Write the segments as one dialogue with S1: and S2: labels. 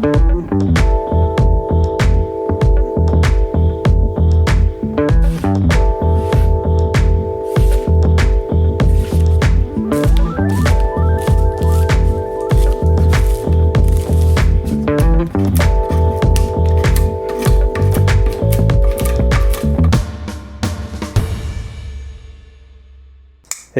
S1: Hey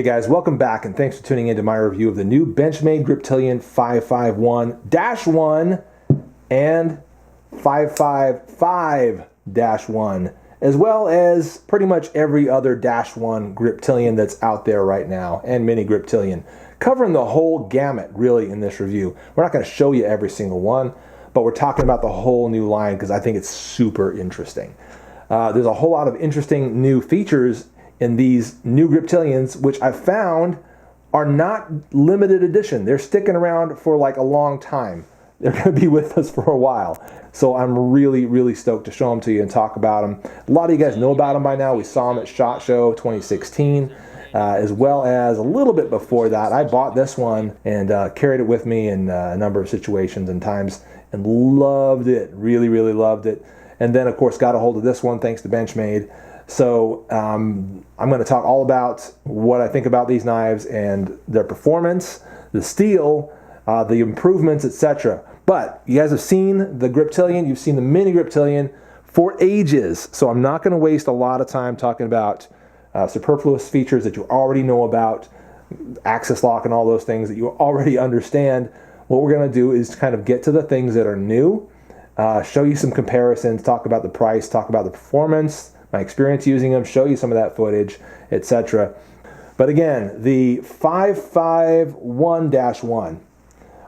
S1: guys, welcome back and thanks for tuning in to my review of the new Benchmade Griptilian 551-1 and 555-1, as well as pretty much every other -1 Griptilian that's out there right now, and Mini Griptilian. Covering the whole gamut really in this review. We're not going to show you every single one, but we're talking about the whole new line because I think it's super interesting. There's a whole lot of interesting new features in these new Griptilians, which I found are not limited edition. They're sticking around for like a long time. They're going to be with us for a while. So I'm really, really stoked to show them to you and talk about them. A lot of you guys know about them by now. We saw them at SHOT Show 2016, as well as a little bit before that. I bought this one and carried it with me in a number of situations and times and loved it. Really, really loved it. And then, of course, got a hold of this one thanks to Benchmade. So I'm going to talk all about what I think about these knives and their performance, the steel, the improvements, etc. But you guys have seen the Griptilian, you've seen the Mini Griptilian for ages, so I'm not going to waste a lot of time talking about superfluous features that you already know about, axis lock and all those things that you already understand. What we're going to do is kind of get to the things that are new, show you some comparisons, talk about the price, talk about the performance, my experience using them, show you some of that footage, etc. But again, the 551-1.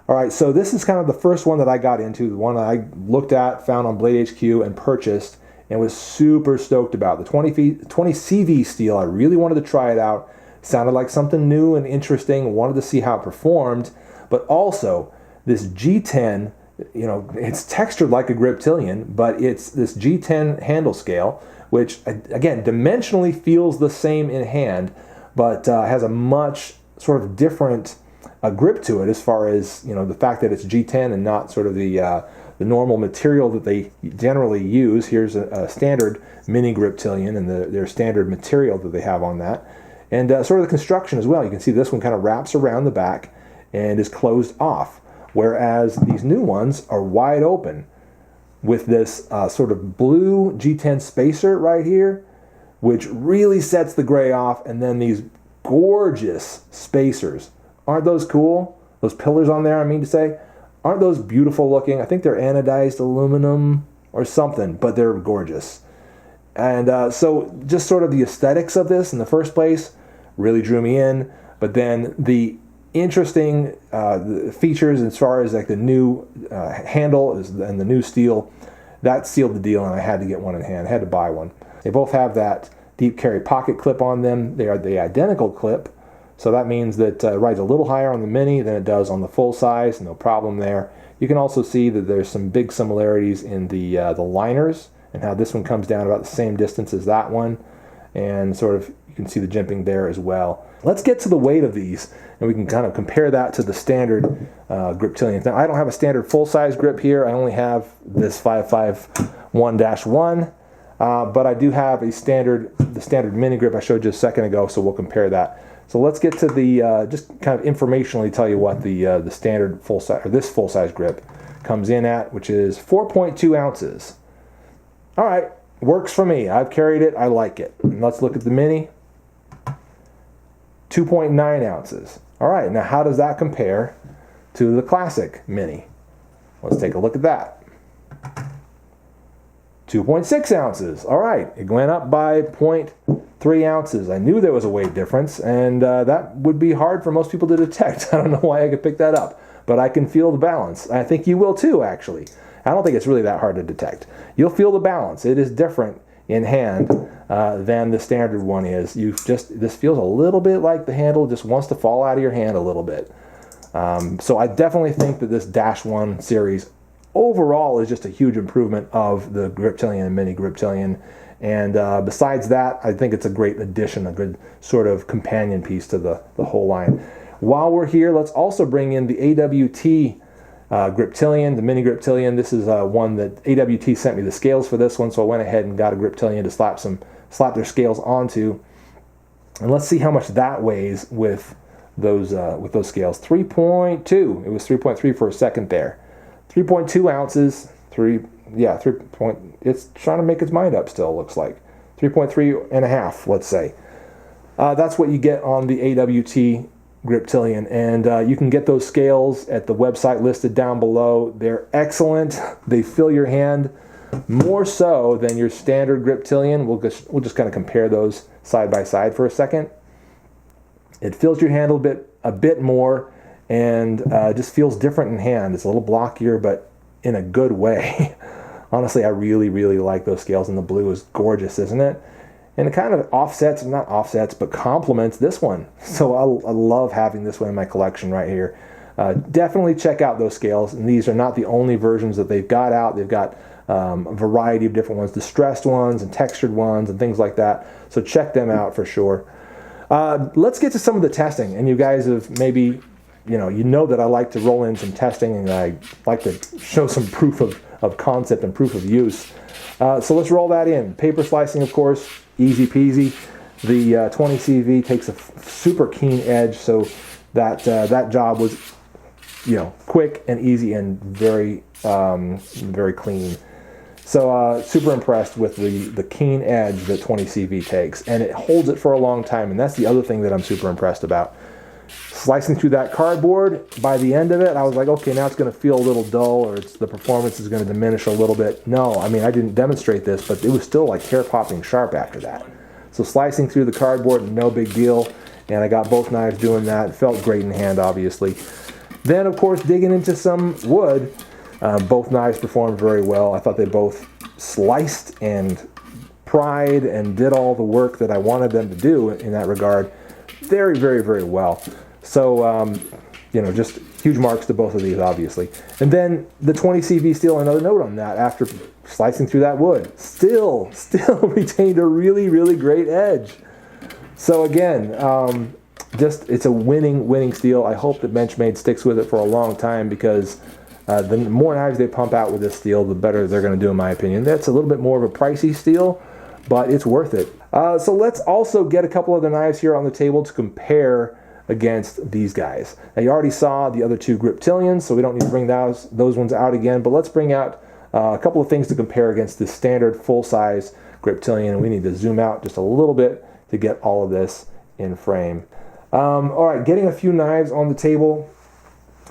S1: All right, so this is kind of the first one that I got into, the one that I looked at, found on Blade HQ, and purchased, and was super stoked about. The 20 CV steel, I really wanted to try it out. Sounded like something new and interesting, wanted to see how it performed, but also this G10, you know, it's textured like a Griptilian, but it's this G10 handle scale, which again dimensionally feels the same in hand, but has a much sort of different grip to it, as far as, you know, the fact that it's G10 and not sort of the normal material that they generally use. Here's a standard Mini Griptilian and their standard material that they have on that, and sort of the construction as well. You can see this one kind of wraps around the back and is closed off, whereas these new ones are wide open, with this sort of blue G10 spacer right here, which really sets the gray off, and then these gorgeous spacers. Aren't those cool? Those pillars on there, I mean to say. Aren't those beautiful looking? I think they're anodized aluminum or something, but they're gorgeous. And so just sort of the aesthetics of this in the first place really drew me in, but then the interesting features as far as like the new handle and the new steel, that sealed the deal, and I had to get one in hand. I had to buy one. They both have that deep carry pocket clip on them. They are the identical clip, so that means that it rides a little higher on the Mini than it does on the full size. No problem there. You can also see that there's some big similarities in the liners and how this one comes down about the same distance as that one, and sort of you can see the jimping there as well. Let's get to the weight of these, and we can kind of compare that to the standard Griptilians. Now, I don't have a standard full-size grip here. I only have this 551-1, but I do have the standard Mini grip I showed you a second ago, so we'll compare that. So let's get to the, just kind of informationally tell you what the standard full-size, or this full-size grip comes in at, which is 4.2 ounces. All right, works for me. I've carried it. I like it. And let's look at the Mini. 2.9 ounces. All right, now how does that compare to the classic Mini? Let's take a look at that. 2.6 ounces. All right, it went up by 0.3 ounces. I knew there was a weight difference, and that would be hard for most people to detect. I don't know why I could pick that up, but I can feel the balance. I think you will too, actually. I don't think it's really that hard to detect. You'll feel the balance. It is different in hand than the standard one is. This feels a little bit like the handle just wants to fall out of your hand a little bit. So I definitely think that this -1 series overall is just a huge improvement of the Griptilian and Mini Griptilian. And besides that, I think it's a great addition, a good sort of companion piece to the whole line. While we're here, let's also bring in the AWT Griptilian, the Mini-Griptilian. This is one that AWT sent me the scales for this one, so I went ahead and got a Griptilian to slap their scales onto. And let's see how much that weighs with those scales. 3.2. It was 3.3 for a second there. 3.2 ounces. 3. It's trying to make its mind up still, looks like. 3.3 and a half, let's say. That's what you get on the AWT Griptilian, and you can get those scales at the website listed down below. They're excellent. They fill your hand more so than your standard Griptilian. We'll just kind of compare those side by side for a second. It fills your hand a bit more, and just feels different in hand. It's a little blockier, but in a good way. Honestly, I really, really like those scales, and the blue is gorgeous, isn't it? And it kind of not offsets, but complements this one. So I love having this one in my collection right here. Definitely check out those scales, and these are not the only versions that they've got out. They've got a variety of different ones, distressed ones and textured ones and things like that. So check them out for sure. Let's get to some of the testing, and you guys have maybe, you know that I like to roll in some testing, and I like to show some proof of concept and proof of use. So let's roll that in. Paper slicing, of course, easy peasy. The 20 CV takes a super keen edge, so that job was, quick and easy and very clean. So super impressed with the keen edge that 20 CV takes, and it holds it for a long time, and that's the other thing that I'm super impressed about. Slicing through that cardboard, by the end of it, I was like, okay, now it's going to feel a little dull, or the performance is going to diminish a little bit. No, I mean, I didn't demonstrate this, but it was still like hair-popping sharp after that. So slicing through the cardboard, no big deal, and I got both knives doing that. It felt great in hand, obviously. Then, of course, digging into some wood, both knives performed very well. I thought they both sliced and pried and did all the work that I wanted them to do in that regard very, very, very well. So, just huge marks to both of these, obviously. And then the 20 CV steel, another note on that, after slicing through that wood, still retained a really, really great edge. So again, it's a winning steel. I hope that Benchmade sticks with it for a long time, because the more knives they pump out with this steel, the better they're going to do, in my opinion. That's a little bit more of a pricey steel, but it's worth it. So let's also get a couple other knives here on the table to compare against these guys. Now, you already saw the other two Griptilians, so we don't need to bring those ones out again, but let's bring out a couple of things to compare against the standard full-size Griptilian, and we need to zoom out just a little bit to get all of this in frame. All right, getting a few knives on the table.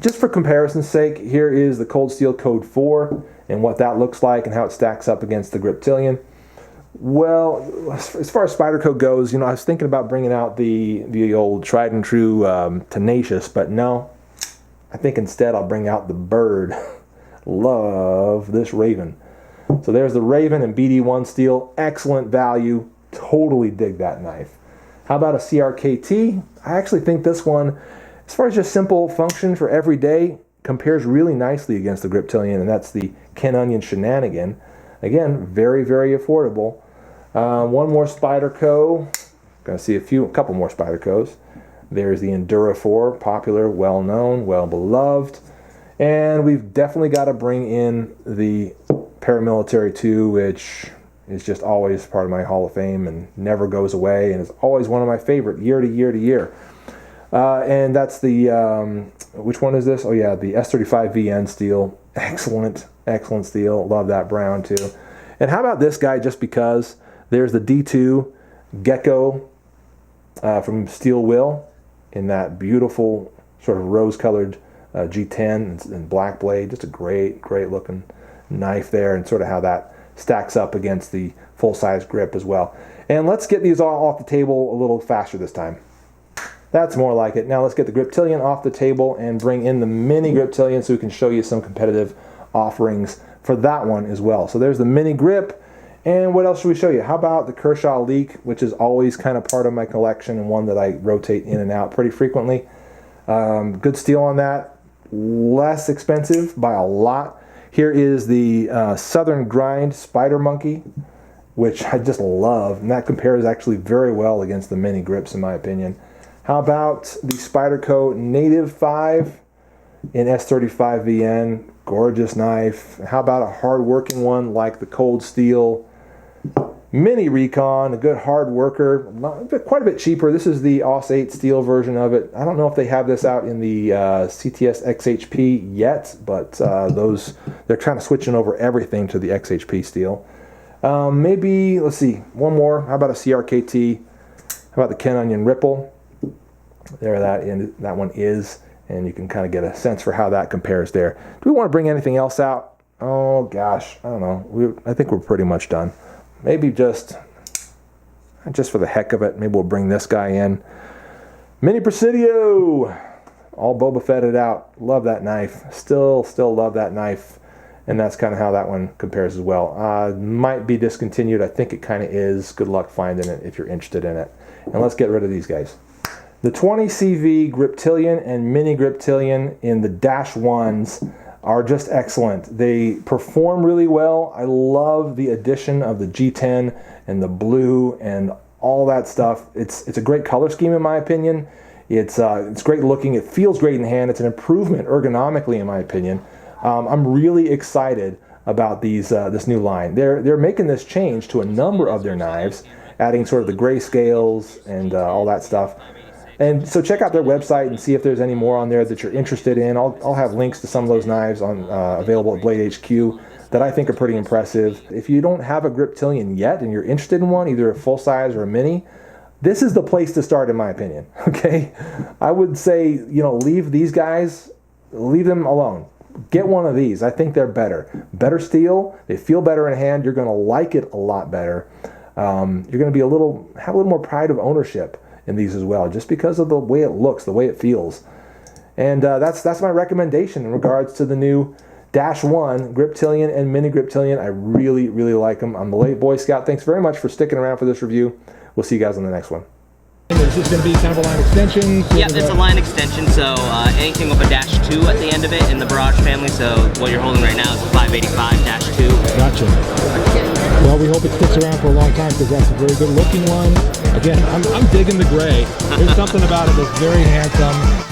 S1: Just for comparison's sake, here is the Cold Steel Code 4 and what that looks like and how it stacks up against the Griptilian. Well, as far as Spyderco goes, I was thinking about bringing out the old tried and true Tenacious, but no, I think instead I'll bring out the Bird. Love this Raven. So there's the Raven and BD1 steel, excellent value, totally dig that knife. How about a CRKT? I actually think this one, as far as just simple function for every day, compares really nicely against the Griptilian, and that's the Ken Onion Shenanigan. Again, very, very affordable. One more Spyderco. Gonna see a couple more Spydercos. There's the Endura 4, popular, well-known, well-beloved. And we've definitely got to bring in the Paramilitary 2, which is just always part of my Hall of Fame and never goes away, and is always one of my favorite year to year to year. And that's the, which one is this? Oh yeah, the S35 VN steel. Excellent steel. Love that brown too. And how about this guy, just because? There's the D2 Gecko from Steel Will in that beautiful sort of rose-colored G10 and black blade. Just a great looking knife there, and sort of how that stacks up against the full-size grip as well. And let's get these all off the table a little faster this time. That's more like it. Now let's get the Griptilian off the table and bring in the Mini-Griptilian so we can show you some competitive offerings for that one as well. So there's the Mini Grip, and what else should we show you? How about the Kershaw Leak, which is always kind of part of my collection and one that I rotate in and out pretty frequently. Good steel on that, less expensive by a lot. Here is the Southern Grind Spider Monkey, which I just love, and that compares actually very well against the Mini Grips in my opinion. How about the Spyderco Native 5? in S35VN. Gorgeous knife. How about a hard-working one like the Cold Steel Mini Recon? A good hard worker, quite a bit cheaper. This is the AUS 8 steel version of it. I don't know if they have this out in the CTS XHP yet, but they're kind of switching over everything to the XHP steel. Maybe, let's see, one more. How about a CRKT? How about the Ken Onion Ripple? There that one is, and you can kind of get a sense for how that compares there. Do we want to bring anything else out? Oh gosh, I don't know. I think we're pretty much done. Maybe just for the heck of it, maybe we'll bring this guy in. Mini Presidio, all Boba Fetted out. Love that knife. Still love that knife. And that's kind of how that one compares as well. Might be discontinued. I think it kind of is. Good luck finding it if you're interested in it. And let's get rid of these guys. The 20CV Griptilian and Mini-Griptilian in the -1s are just excellent. They perform really well. I love the addition of the G10 and the blue and all that stuff. It's a great color scheme in my opinion. It's great looking. It feels great in hand. It's an improvement ergonomically in my opinion. I'm really excited about this new line. They're making this change to a number of their knives, adding sort of the gray scales and all that stuff. And so check out their website and see if there's any more on there that you're interested in. I'll have links to some of those knives available at Blade HQ that I think are pretty impressive. If you don't have a Griptilian yet and you're interested in one, either a full size or a mini, this is the place to start in my opinion. Okay, I would say leave these guys, leave them alone. Get one of these. I think they're better. Better steel. They feel better in hand. You're going to like it a lot better. You're going to be have a little more pride of ownership in these as well, just because of the way it looks, the way it feels. And that's my recommendation in regards to the new -1 Griptilian and Mini-Griptilian. I really like them. I'm the Late Boy Scout. Thanks very much for sticking around for this review. We'll see you guys on the next one.
S2: Is this going to be kind of a line extension?
S3: Yep, it's a line extension, so anything with a -2 at the end of it in the Barrage family, so what you're holding right now is a 585-2.
S2: Gotcha. Well, we hope it sticks around for a long time because that's a very good looking one. Again, I'm digging the gray. There's something about it that's very handsome.